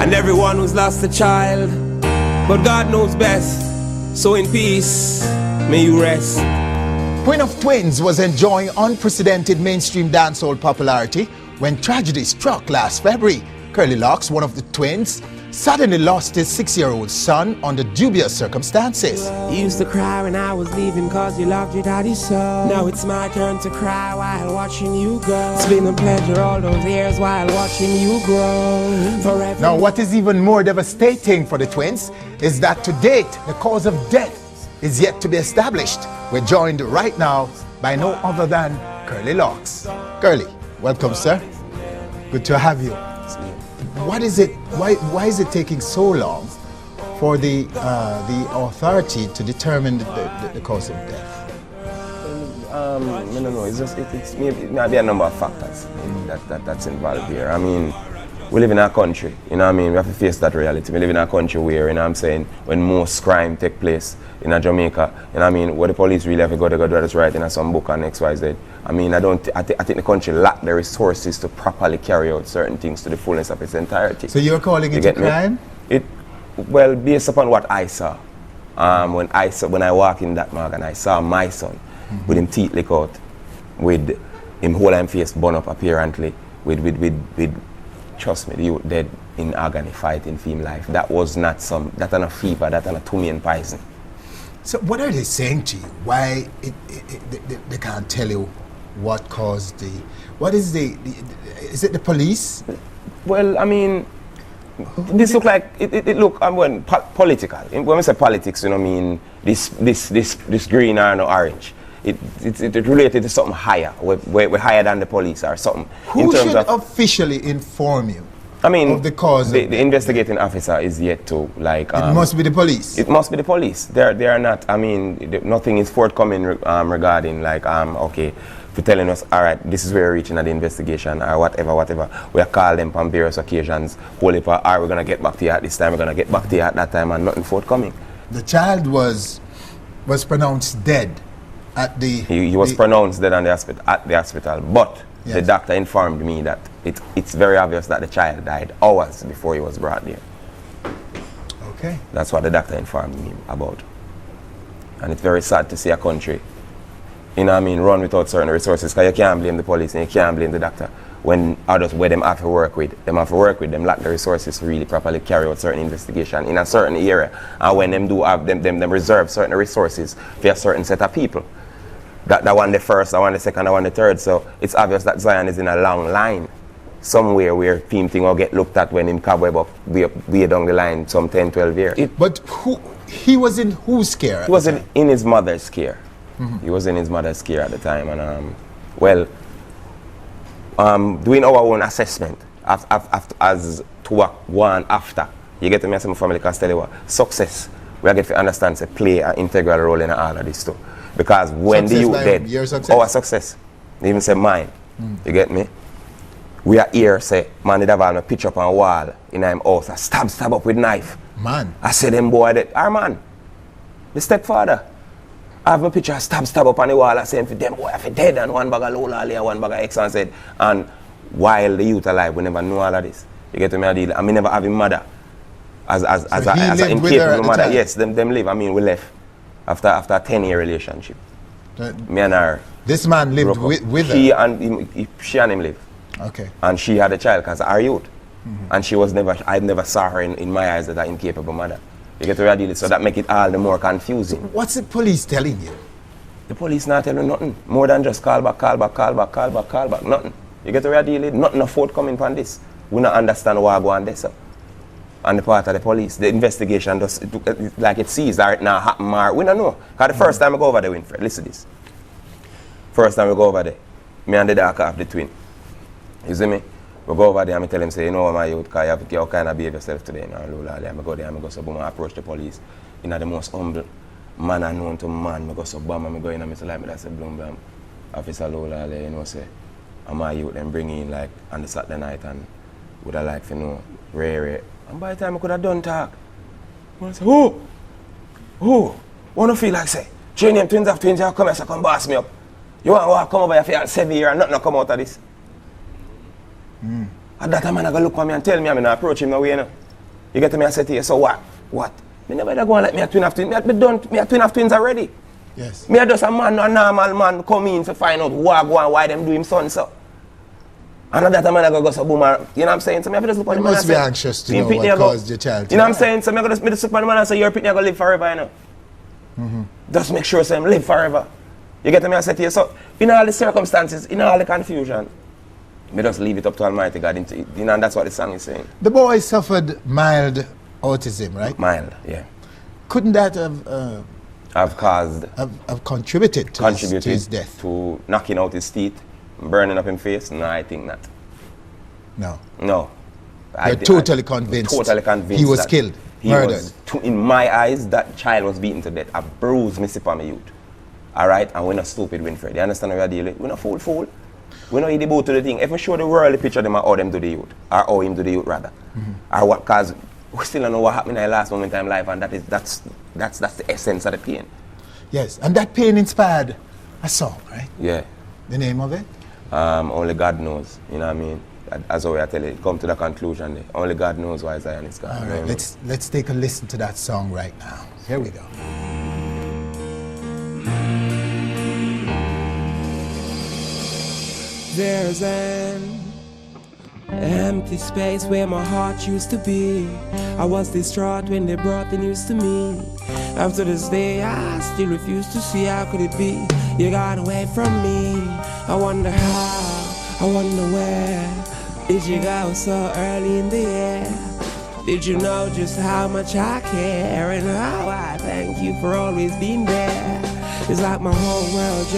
and everyone who's lost a child. But God knows best, so in peace, may you rest. Queen of Twins was enjoying unprecedented mainstream dancehall popularity when tragedy struck last February. Curly Locks, one of the twins, suddenly lost his 6-year-old son under dubious circumstances. You used to cry when I was leaving cause you loved your daddy so. Now it's my turn to cry while watching you go. It's been a pleasure all those years while watching you grow. Forever. Now what is even more devastating for the twins is that to date the cause of death is yet to be established. We're joined right now by no other than Curly Locks. Curly, welcome sir. Good to have you. What is it? Why is it taking so long for the authority to determine the cause of death? I don't know. It's maybe a number of factors that's involved here. I mean, we live in a country, you know what I mean? We have to face that reality. We live in a country where, you know what I'm saying, when most crime take place in Jamaica, you know what I mean, where the police really have to go do this right in some book on XYZ. I mean, I think the country lacks the resources to properly carry out certain things to the fullness of its entirety. So you're calling it a crime? Well, based upon what I saw. When I walked in that morgue and I saw my son with him teeth lick out, with him whole and face bun up apparently, with trust me, the youth dead in agony fighting for him life. That was not that on a fever, that on a 2 million poison. So what are they saying to you? Why they can't tell you what caused is it the police? Well, I mean, this look like, political. When we say politics, you know what I mean, this green or no orange. It's related to something higher, we're higher than the police or something. Who should officially inform you? I mean, of the cause. The investigating officer is yet to like. It must be the police. It must be the police. They are not. I mean, nothing is forthcoming regarding like okay, for telling us, all right, this is where we're reaching at the investigation or whatever. We have called them on various occasions. We're gonna get back to you at this time. We're gonna get back to you at that time, and nothing forthcoming. The child was pronounced dead. He was pronounced dead at the hospital, but yes, the doctor informed me that it's very obvious that the child died hours before he was brought there. Okay. That's what the doctor informed me about. And it's very sad to see a country, you know what I mean, run without certain resources, because you can't blame the police and you can't blame the doctor when others where them have to work with. Them lack the resources to really properly carry out certain investigation in a certain area. And when them do have them reserve certain resources for a certain set of people. That one the first, that one the second, that one the third. So it's obvious that Zion is in a long line somewhere where team thing will get looked at when him cobweb up way down the line some 10, 12 years. But he was in whose care? He was in his mother's care. Mm-hmm. He was in his mother's care at the time, and doing our own assessment as to what one after. You get to me as my family can tell you what success we get to understand to play an integral role in all of this too. Because when success the youth dead, our success, they even say mine, you get me? We are here, say, man, they have a picture up on a wall in him house, I stab up with knife. Man. I say them boy that, our man, the stepfather. I have a picture, I stab up on the wall, I say for them boy, I feel dead, and one bag of Lola, one bag of X and said, and while the youth alive, we never know all of this. You get to me, I mean, never have a mother as an incapable mother. Yes, them live, I mean, we left. After a 10-year relationship, me and her. This man lived with her. She and him lived. Okay. And she had a child because our youth, and she was never. I never saw her in my eyes as an incapable mother. You get to deal it, so that make it all the more confusing. What's the police telling you? The police not telling nothing more than just call back, nothing. You get to deal it, nothing forthcoming from this. We don't understand why I go on this up. On the part of the police, the investigation does like it sees right now happen more. We don't know. Because the first time I go over there, Winfred, listen to this. First time we go over there, me and the doctor have the twin. You see me? We go over there and I tell him, say, you know my youth, because you have kind of behave yourself today. I go there and I go so boom, I approach the police in the most humble manner known to man. I go so bam and I go in and I say, like me, that's a bloom blam. Officer Lola, you know, say, and my youth then bring in like on the Saturday night and would I like to know, rare. And by the time I could have done talk, I say, who? Wanna feel like say, Training twins of twins, you come here, so come boss me up. You want to come over here for 7 years and nothing come out of this? At that time, I go look at me and tell me I'm going to approach him no way, you know. You get to me, I say to you, so what? What? Me never go and let me a twin have twins. Me a twin have twins already. Yes. Me a just a man, a normal man, come in to find out why them do him son so. And that a man I go so boom, you know what I'm saying? So me have to just look at the You man must and be say, anxious to "Me know Pitney what a go-" caused your child to You know what I'm die. saying? So me just look at the man and say, your Pitney I go live forever, you know. Just make sure him live forever. You get me? I say to you, so in all the circumstances, in all the confusion, me just leave it up to Almighty God into it. You know, and that's what the song is saying. The boy suffered mild autism, right? Mild, yeah. Couldn't that have I've caused have contributed to his death? to knocking out his teeth, burning up his face. No, I think not. No. No. You're totally convinced. Totally convinced. He was that killed, he murdered. was in my eyes, that child was beaten to death. A bruise me sip on my youth. Alright? And we're not stupid, Winfred. You understand what we're dealing with? We're not fool. We don't eat the boat to the thing. If we show the world the picture of them how them do the youth, or how him do the youth rather. Or what, cause we still don't know what happened in the last moment in time life, and that's the essence of the pain. Yes, and that pain inspired a song, right? Yeah. The name of it? Only God knows. You know what I mean? As always I tell you, come to the conclusion there. Only God knows why Zion is God. All right, let's take a listen to that song right now. Here we go. There's an empty space where my heart used to be. I was distraught when they brought the news to me. After this day, I still refuse to see how could it be. You got away from me. I wonder how, I wonder where. Did you go so early in the year? Did you know just how much I care and how I thank you for always being there? It's like my whole world just